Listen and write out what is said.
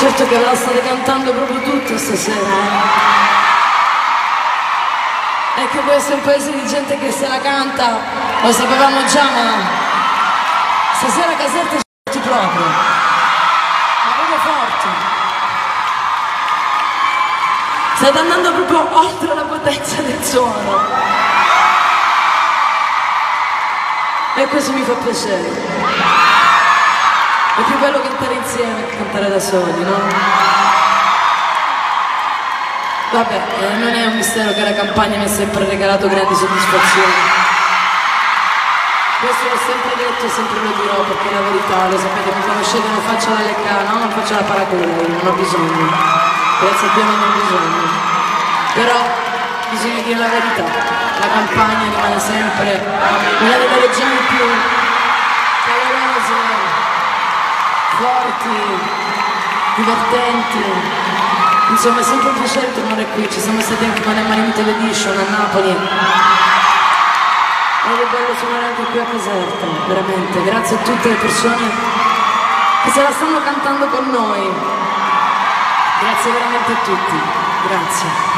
Certo che ve la state cantando proprio tutta stasera, eh? È che questo è un paese di gente che se la canta, lo sapevamo già, ma stasera Caserta ci forti proprio, ma proprio forti. State andando proprio oltre la potenza del suono. E questo mi fa piacere. È più bello cantare insieme che cantare da soli, no? Vabbè, non è un mistero che la campagna mi ha sempre regalato grandi soddisfazioni. Questo l'ho sempre detto e sempre lo dirò perché è la verità, lo sapete, mi conoscete, non faccio la lecca, no? Non faccio la paraculo, non ho bisogno. Grazie a Dio non ho bisogno. Però bisogna dire la verità, la campagna rimane sempre una delle regioni più calorose, forti, divertenti, insomma è sempre un piacere tornare qui, ci siamo stati anche con Emma Limited Edition a Napoli ed è bello suonare anche qui a Caserta, veramente, grazie a tutte le persone che se la stanno cantando con noi, grazie veramente a tutti, grazie.